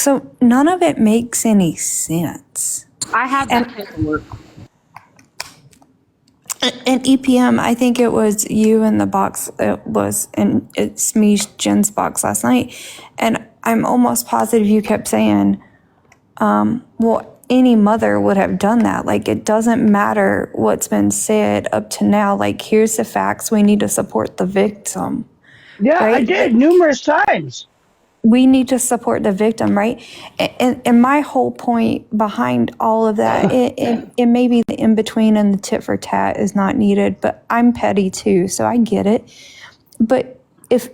So none of it makes any sense. I have that paperwork. And EPM, I think it was you in the box. It's me, Jen's box last night. And I'm almost positive you kept saying, well, any mother would have done that. Like, it doesn't matter what's been said up to now. Like, here's the facts. We need to support the victim. Yeah, right? I did numerous times. We need to support the victim, right? And my whole point behind all of that, it may be the in-between and the tit for tat is not needed, but I'm petty too, so I get it. But if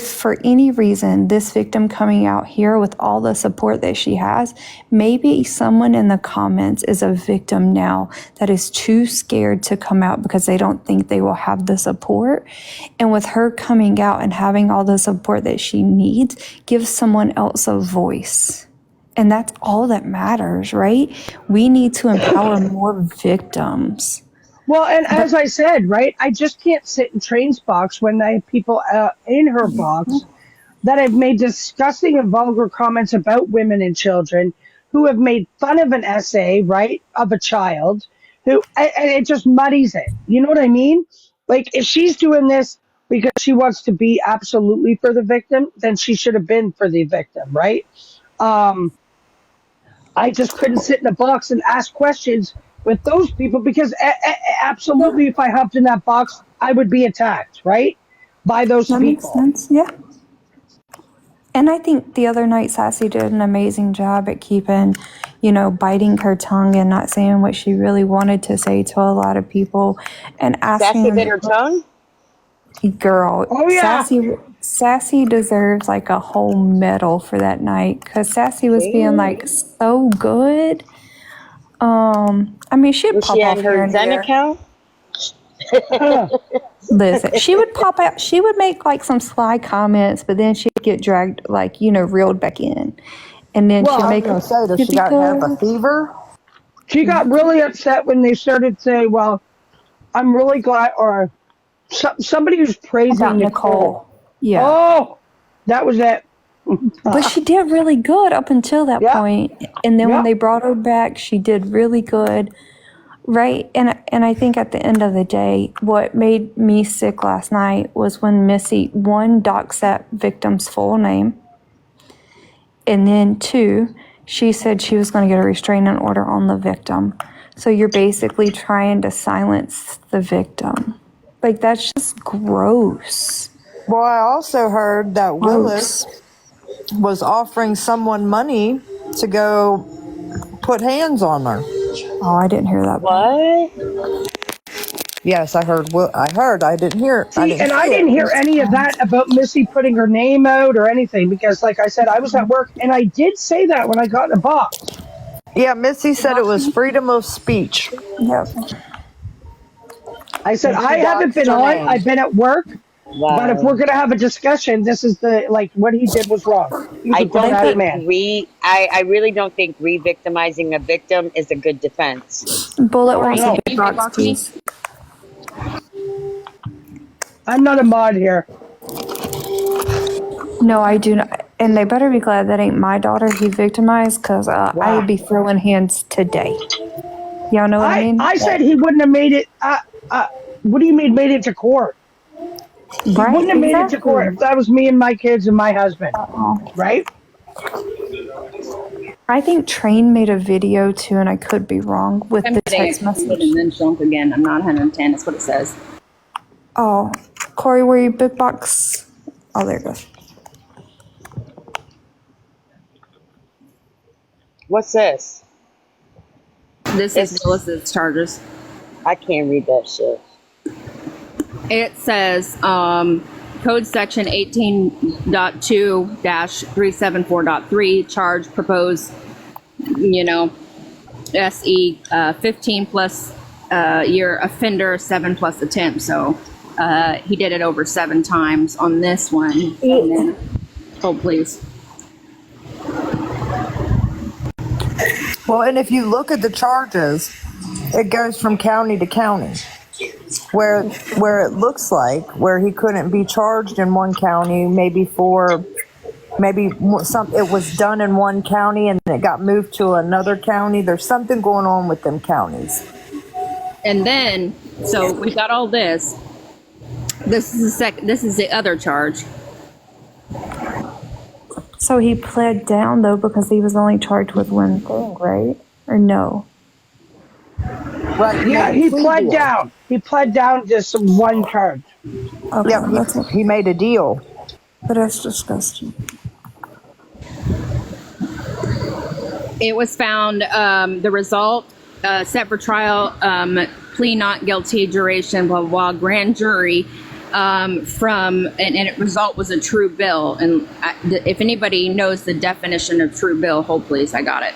for any reason this victim coming out here with all the support that she has, maybe someone in the comments is a victim now that is too scared to come out because they don't think they will have the support. And with her coming out and having all the support that she needs, gives someone else a voice. And that's all that matters, right? We need to empower more victims. Well, and as I said, right, I just can't sit in Train's box when I have people in her box that have made disgusting and vulgar comments about women and children, who have made fun of an essay, right, of a child, and it just muddies it. You know what I mean? Like, if she's doing this because she wants to be absolutely for the victim, then she should have been for the victim, right? I just couldn't sit in a box and ask questions with those people because absolutely, if I hopped in that box, I would be attacked, right? By those That people. makes sense, yeah. And I think the other night Sassy did an amazing job at keeping, biting her tongue and not saying what she really wanted to say to a lot of people and asking. Sassy bit her tongue? Girl, Oh, yeah. Sassy deserves like a whole medal for that night because Sassy was being like so good. I mean, she'd Was pop she off on here her and Zen there. account? Listen, she would pop out. She would make like some sly comments, but then she'd get dragged, like reeled back in, and then she'd make. I was going to say, does she got to have a fever? She got really upset when they started saying, well, I'm really glad, or somebody who's praising About Nicole. Yeah. Oh, that was it. But she did really good up until that Yeah. point. And then Yeah. when they brought her back, she did really good. Right. And I think at the end of the day, what made me sick last night was when Missy, one, doxed that victim's full name. And then two, she said she was going to get a restraining order on the victim. So you're basically trying to silence the victim. Like, that's just gross. Well, I also heard that Willis was offering someone money to go put hands on her. Oh, I didn't hear that. What? Yes, I heard. I didn't hear. See, I didn't hear any of that about Missy putting her name out or anything because, like I said, I was at work and I did say that when I got in the box. Yeah, Missy said it was freedom of speech. Yep. I said, And she I haven't been doxed her on. name. I've been at work. Wow. But if we're going to have a discussion, this is what he did was wrong. He was I a grown don't ass think man. I really don't think re-victimizing a victim is a good defense. Bullet wants No. a big box, please. I'm not a mod here. No, I do not. And they better be glad that ain't my daughter he victimized, because I would be throwing hands today. Y'all know what I mean? I said he wouldn't have made it. What do you mean made it to court? He Right, wouldn't have made it to court if that was me and my kids and my husband. Right? I think Train made a video too, and I could be wrong with the text message. And then jump again. I'm not 110. That's what it says. Oh, Corey, were you big box? Oh, there it goes. What's this? This is Willis's charges. I can't read that shit. It says code section 18.2-374.3 charge proposed, SE 15 plus year offender, 7 plus attempt. So he did it over 7 times on this one. And then, please. Well, and if you look at the charges, it goes from county to county. Where it looks like where he couldn't be charged in one county, maybe for maybe it was done in one county and it got moved to another county. There's something going on with them counties. And then, so we got all this. This is the other charge. So he pled down though because he was only charged with one thing, right? Or no? Right? Yeah, he pled down. He pled down just one charge. Okay, Yeah, he made a deal. but that's disgusting. It was found, the result, set for trial, plea not guilty, duration, blah, blah, blah, grand jury, and the result was a true bill. And if anybody knows the definition of true bill, hold please, I got it.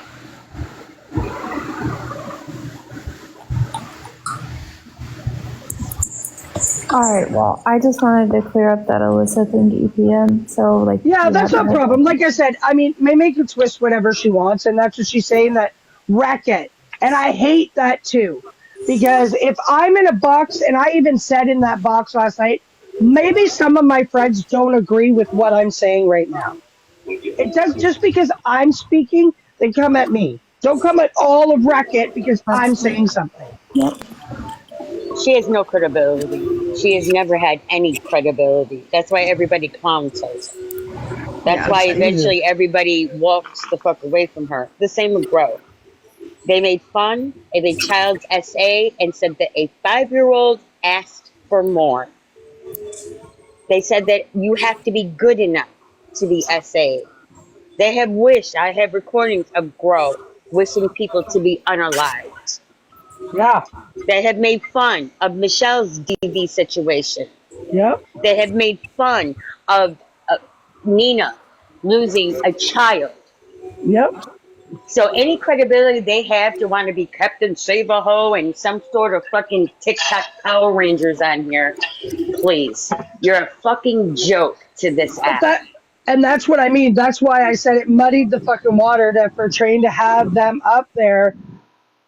All right, well, I just wanted to clear up that Alyssa thing EPM. So, like, Yeah, that's no problem. Like I said, I mean, may make it twist whatever she wants, and that's what she's saying, that wreck it. And I hate that too. Because if I'm in a box, and I even said in that box last night, maybe some of my friends don't agree with what I'm saying right now. It does, just because I'm speaking, they come at me. Don't come at all of wreck it because I'm saying something. Yep. She has no credibility. She has never had any credibility. That's why everybody clowns her. That's why eventually everybody walks the fuck away from her. The same with Grove. They made fun of a child's essay and said that a 5-year-old asked for more. They said that you have to be good enough to be essayed. They have wished, I have recordings of Grove wishing people to be unalived. Yeah. They have made fun of Michelle's DV situation. Yep. They have made fun of Nina losing a child. Yep. So any credibility they have to want to be Captain Save-A-Ho and some sort of fucking TikTok Power Rangers on here, please. You're a fucking joke to this app. And that's what I mean. That's why I said it muddied the fucking water for Train to have them up there.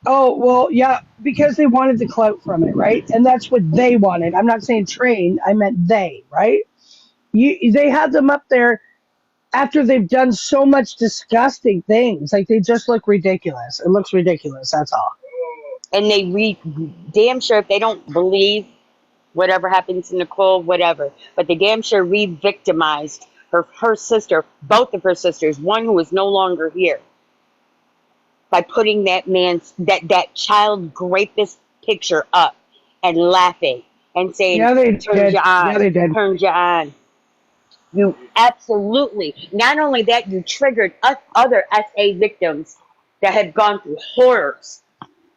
Oh, well, yeah, because they wanted the clout from it, right? And that's what they wanted. I'm not saying Train, I meant they, right? They had them up there after they've done so much disgusting things. Like, they just look ridiculous. It looks ridiculous, that's all. And they damn sure, if they don't believe whatever happened to Nicole, whatever, but they damn sure re-victimized her sister, both of her sisters, one who is no longer here, by putting that child rapist picture up and laughing and saying, yeah, they turn did. you on, Yeah, they did. turn you on. You absolutely, not only that, you triggered other SA victims that had gone through horrors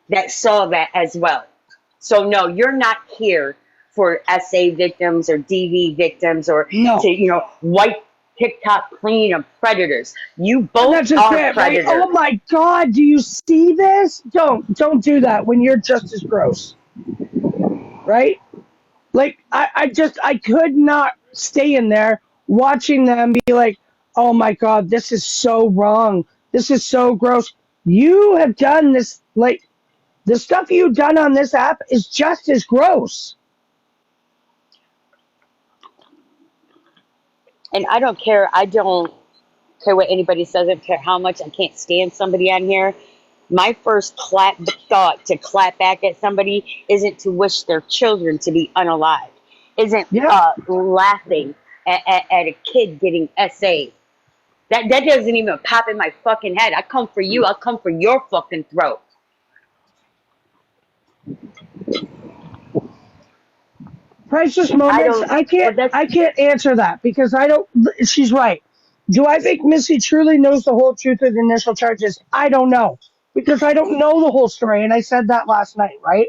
that saw that as well. So no, you're not here for SA victims or DV victims or to, wipe TikTok clean of predators. You both that's just are it, predators. Right? Oh my God, do you see this? Don't do that when you're just as gross. Right? Like, I could not stay in there watching them be like, oh my God, this is so wrong. This is so gross. You have done this, like, the stuff you've done on this app is just as gross. And I don't care. I don't care what anybody says. I don't care how much I can't stand somebody on here. My first thought to clap back at somebody isn't to wish their children to be unalived. Isn't laughing at a kid getting SA'd. That doesn't even pop in my fucking head. I come for you. I'll come for your fucking throat. Priceless moments. I can't answer that because I don't. She's right. Do I think Missy truly knows the whole truth of the initial charges? I don't know because I don't know the whole story, and I said that last night, right?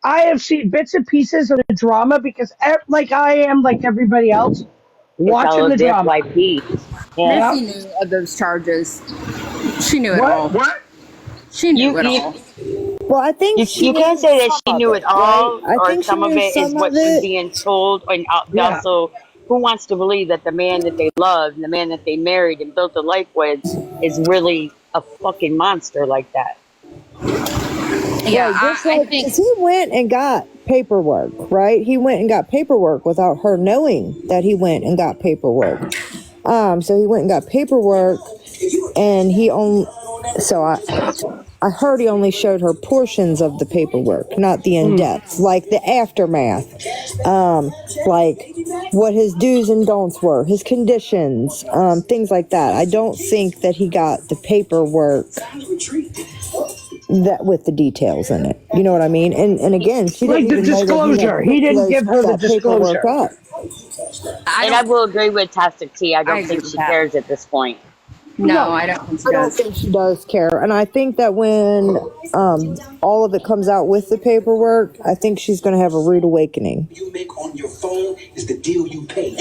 I have seen bits and pieces of the drama because, like I am, like everybody else, watching the drama. Yeah. Missy knew of those charges. She knew it all. What? She knew it all. Well, I think you can't say that she knew it all, right? or some of it is what she's being told, and also, who wants to believe that the man that they love and the man that they married and built a life with is really a fucking monster like that? Yeah, I think he went and got paperwork, right? He went and got paperwork without her knowing that he went and got paperwork. So he went and got paperwork, and he only. So I heard he only showed her portions of the paperwork, not the in depth, like the aftermath, like what his do's and don'ts were, his conditions, things like that. I don't think that he got the paperwork that with the details in it. You know what I mean? And again, she Like didn't the even know that he had disclosure. He picked didn't give her the that paperwork disclosure. up. And I will agree with Tastic T. I I don't agree think with she that. cares at this point. No, I don't think she I don't does. think she does care. And I think that when all of it comes out with the paperwork, I think she's going to have a rude awakening. You make on your phone is the deal you pay.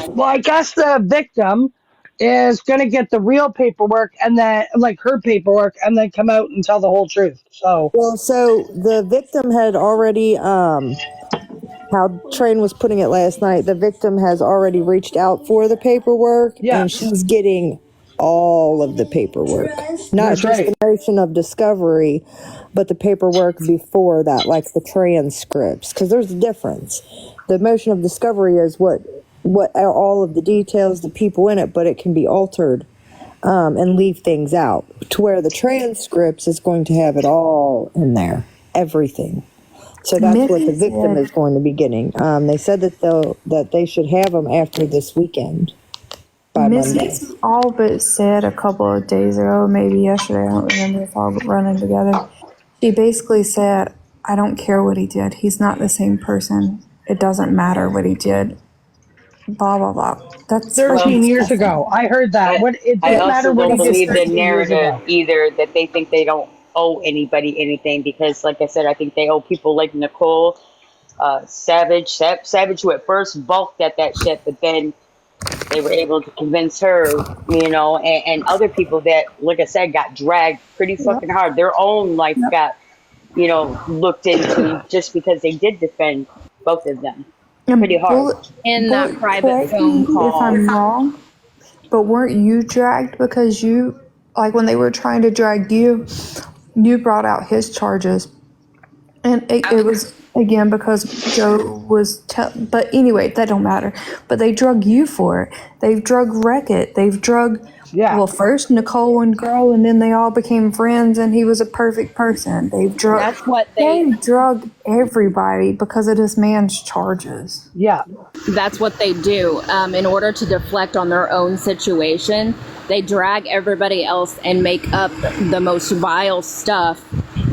Well, I guess the victim is going to get the real paperwork and then, like her paperwork, and then come out and tell the whole truth. So, Well, so the victim had already, how Train was putting it last night, the victim has already reached out for the paperwork, and yes, she's getting all of the paperwork. Not that's just right. the motion of discovery, but the paperwork before that, like the transcripts, because there's a difference. The motion of discovery is what are all of the details, the people in it, but it can be altered and leave things out. To where the transcripts is going to have it all in there, everything. So that's what the Missy victim said, is going to be getting. They said that they should have them after this weekend, by Monday. Missy all but said a couple of days ago, maybe yesterday, I don't remember, it's all running together. She basically said, I don't care what he did. He's not the same person. It doesn't matter what he did. Blah, blah, blah. That's fucking 13 years ago. disgusting. I heard that. I, What it I didn't matter also what he don't did believe the 13 years narrative ago. either that they think they don't owe anybody anything because, like I said, I think they owe people like Nicole, Savage. Savage, who at first balked at that shit, but then they were able to convince her, and other people that, like I said, got dragged pretty fucking hard. Their own life got, looked into just because they did defend both of them pretty And hard. In that private correct phone me if call. I'm wrong, but weren't you dragged because you, like when they were trying to drag you, you brought out his charges. And it was again because Joe was, but anyway, that don't matter. But they drug you for it. They've drug Wreckett. They've drug, Yeah. well, first Nicole and Grow, and then they all became friends, and he was a perfect person. They've drug, That's what they drug everybody because of this man's charges. Yeah. That's what they do. In order to deflect on their own situation, they drag everybody else and make up the most vile stuff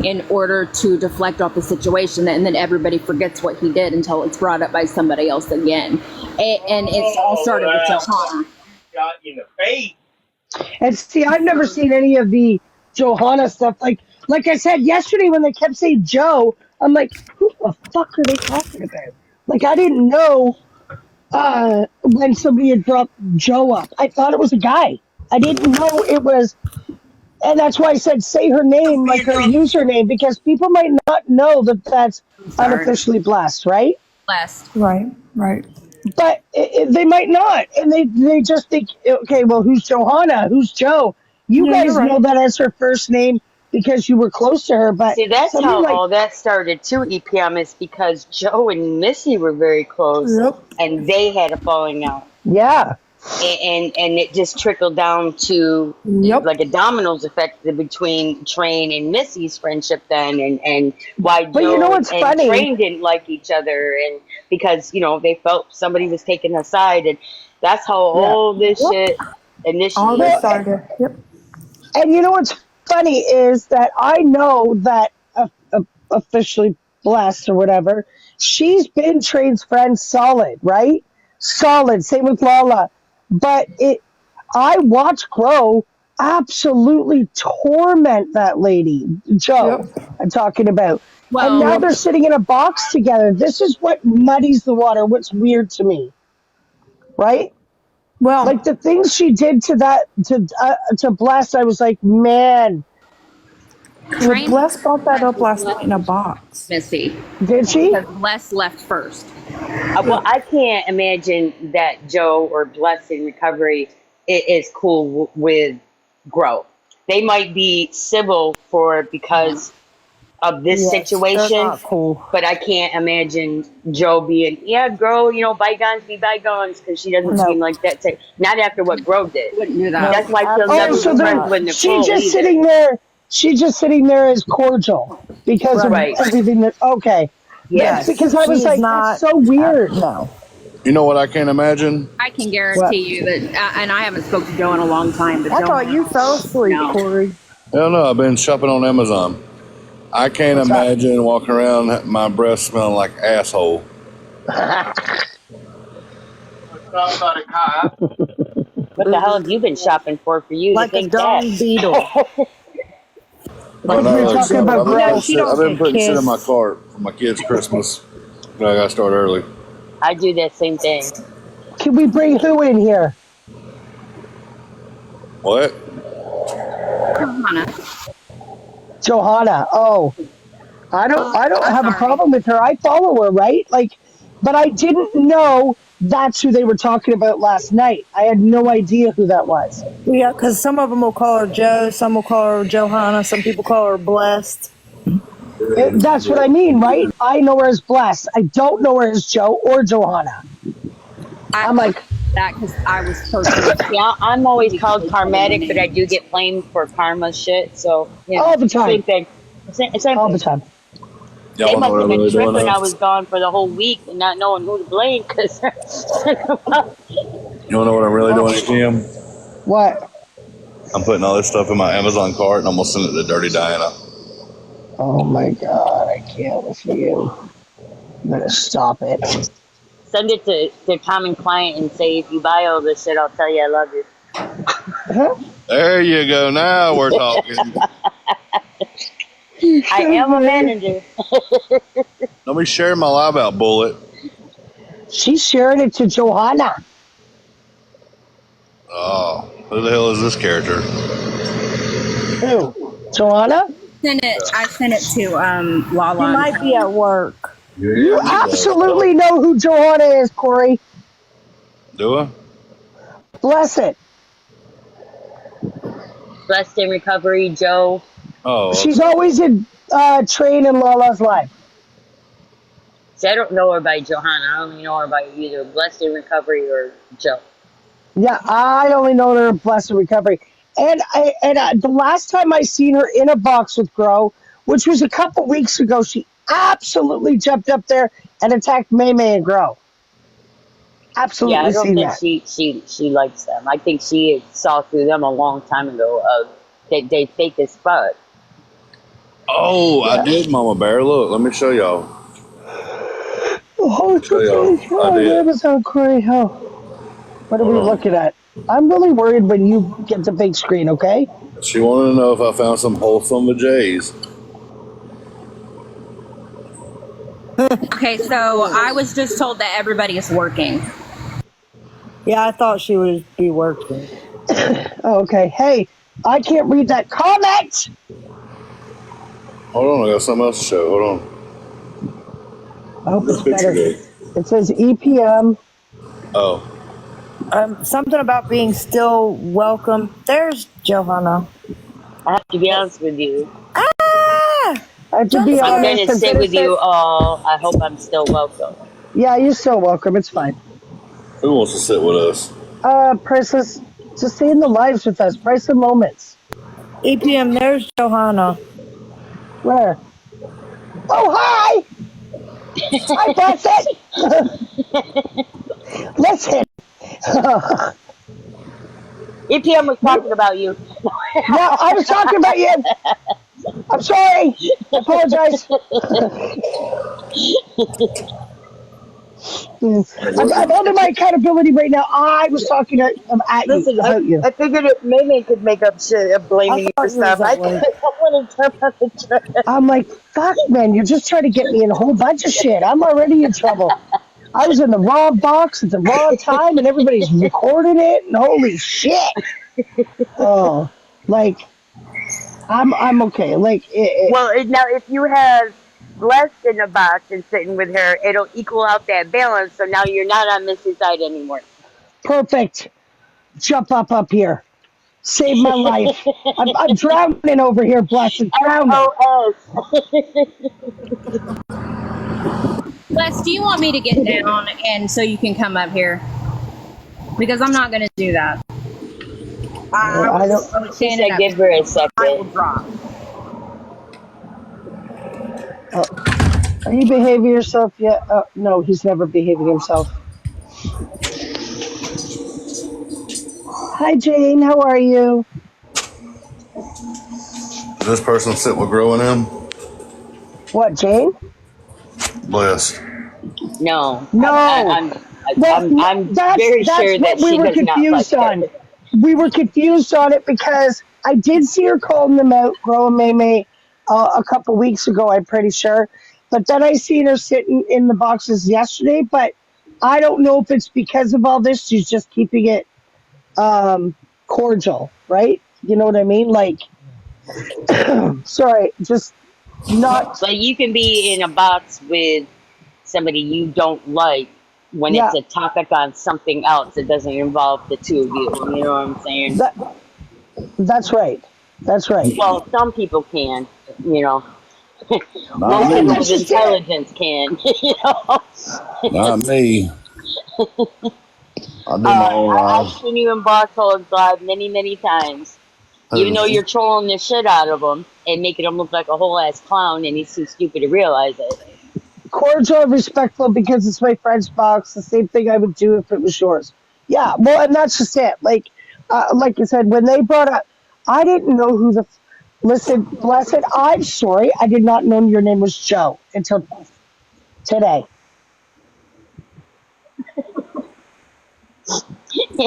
in order to deflect off the situation, and then everybody forgets what he did until it's brought up by somebody else again. And it's all started with Johanna. Shot in the face. And see, I've never seen any of the Johanna stuff. Like I said yesterday when they kept saying Joe, I'm like, who the fuck are they talking about? Like, I didn't know when somebody had brought Joe up. I thought it was a guy. I didn't know it was, and that's why I said say her name, like her username, because people might not know that that's Sorry. unofficially blessed, right? Blessed. Right, right. But they might not, and they just think, okay, well, who's Johanna? Who's Joe? You Yeah, you're guys know right. that as her first name because you were close to her, but See, that's somebody how like, all that started too, EPM, is because Joe and Missy were very close Yep. and they had a falling out. yeah, And it just trickled down to Yep. like a dominoes effect between Train and Missy's friendship then and why but you Joe know what's and funny? Train didn't like each other and because, they felt somebody was taking a side and that's how Yeah. all this Yep. shit All initiated. this Well, started. Yep. and you know what's funny is that I know that officially blessed or whatever, she's been Train's friend solid, right? Solid. Same with Lala. But I watched Grow absolutely torment that lady, Joe, Yep. I'm talking about. And Well, now Yep. they're sitting in a box together. This is what muddies the water, what's weird to me, right? Like Well, the things she did to Bless, I was like, man, well, Train Bless brought that up last night left in a box. Missy did she? because Bless left first. Well, I can't imagine that Joe or Bless in recovery is cool with Grow. They might be civil because of this Yes, they're situation. not cool. But I can't imagine Joe being, yeah, girl, bygones be bygones, because she doesn't seem No, like that. Not after what Gro did. Wouldn't do that. no, That's why she'll Oh, never so be absolutely then friends not. with Nicole either. she's just sitting there as cordial because of Right. Right. everything that, okay. That's Yes. because Yes, I was she's like, that's not. so weird. No. You know what I can't imagine? I can What? guarantee you that, and I haven't spoken to Joe in a long time, but I thought Joe, you fell asleep, no. Corey. Hell no, I've been shopping on Amazon. I can't What's up? imagine walking around my breath smelling like asshole. What the hell have you been shopping for you to Like a think that? dung beetle. I Because we know, were like I talking said, about I've been You know, putting Grow. she shit. I've don't been get putting shit in my kissed. cart for my kids' Christmas. But I gotta start early. I do that same thing. Can we bring who in here? What? Hannah. Johanna. Oh, I don't have a Sorry. problem with her. I follow her, right? Like, but I didn't know that's who they were talking about last night. I had no idea who that was. Yeah, because some of them will call her Joe, some will call her Johanna, some people call her Blessed. That's what I mean, right? I know her as Bless. I don't know her as Joe or Johanna. I I'm like, that because I was personally Yeah, I'm always called close to the karmatic, but I name. do get blamed for karma shit. So, all the time. same thing. Same All the thing. time. Y'all They wanna know must what have I'm been really doing tripping. though? I was gone for the whole week and not knowing who to blame because You wanna know what I'm really doing, Oh, Kim? what? I'm putting all this stuff in my Amazon cart and I'm gonna send it to Dirty Diana. Oh my God, I can't with you. I'm gonna stop it. send it to common client and say, if you buy all this shit, I'll tell you I love you. Huh? There you go. Now we're talking. You I so am a funny. manager. Let me share my live out bullet. She's sharing it to Johanna. Oh, who the hell is this character? Who? Johanna? I sent it to She Lala and might be at work. You absolutely know who Johanna is, Corey. Do I? Bless it. Blessed in recovery, Joe. Oh, She's okay. always in Train and Lala's life. See, I don't know her by Johanna. I only know her by either Blessed in recovery or Joe. Yeah, I only know her in Blessed Recovery. And the last time I seen her in a box with Grow, which was a couple weeks ago, she absolutely jumped up there and attacked May May and Grow. Yeah, I Absolutely don't seen think that. she likes them. I think she saw through them a long time ago. They fake as fuck. Oh, I Yeah. did, Mama Bear. Look, let me show y'all. Oh, it's Show y'all. okay. I Oh, did. Amazon Corey. Oh, what are Hold we on. looking at? I'm really worried when you get the big screen, okay? She wanted to know if I found some wholesome J's. okay, so I was just told that everybody is working. Yeah, I thought she would be working. Oh, okay. Hey, I can't read that comment. Hold on, I got something else to show. Hold on. I hope This it's picture better. good. It says EPM. Oh, Something about being still welcome. There's Johanna. I have to be honest with you. Ah! I have to Jump be If I'm scare. honest gonna and sit with innocent. you all, I hope I'm still welcome. Yeah, you're so welcome. It's fine. who wants to sit with us? Priceless. Just stay in the lives with us. Priceless moments. EPM, there's Johanna. Where? Oh, hi! Hi, Blessed! Listen. EPM was You, talking about you. no, I was talking about you. I'm sorry. I apologize. I'm under my accountability right now. I was talking at you Listen, about you. I figured it Maybe could make up shit of I blaming you for thought you was stuff. at I work. want to jump on the train. I'm like, fuck, man. You're just trying to get me in a whole bunch of shit. I'm already in trouble. I was in the wrong box at the wrong time, and everybody's recording it. And holy shit! Oh, like I'm okay. Like Well, now if you have Blessed in a box and sitting with her, it'll equal out that balance. So now you're not on Missy's side anymore. perfect. Jump up here. Save my life. I'm drowning over here, blessed, drowning. SOS. Les, do you want me to get down and so you can come up here? Because I'm not going to do that. I don't. I was She standing said up. give her a I will second. drop. Are you behaving yourself yet? No, he's never behaving himself. Hi, Jane. How are you? Does this person sit with growing him? What, Jane? Blessed. No, No. Well, I'm that's very that's sure what that we she were does not like confused on. it. We were confused on it because I did see her calling them out, Grow and May May, a couple weeks ago. I'm pretty sure, but then I seen her sitting in the boxes yesterday. But I don't know if it's because of all this. She's just keeping it cordial, right? You know what I mean? Like, sorry, just not. But you can be in a box with somebody you don't like when it's Yeah, a topic on something else that doesn't involve the two of you. You know what I'm saying? that that's right. That's right. Well, some people can, you know. Not Most Well, and people me. that's with just it. intelligence can, you know. Not me. I do my own I've life. seen you in box holes live many, many times. Even Who? though you're trolling the shit out of him and making him look like a whole ass clown, and he's too stupid to realize it. Cordial and respectful because it's my friend's box. The same thing I would do if it was yours. Yeah, well, and that's just it. Like you said, when they brought up, I didn't know who the. Listen, blessed. I'm sorry. I did not know your name was Joe until today.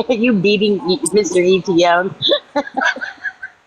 You beating Mr. ETM.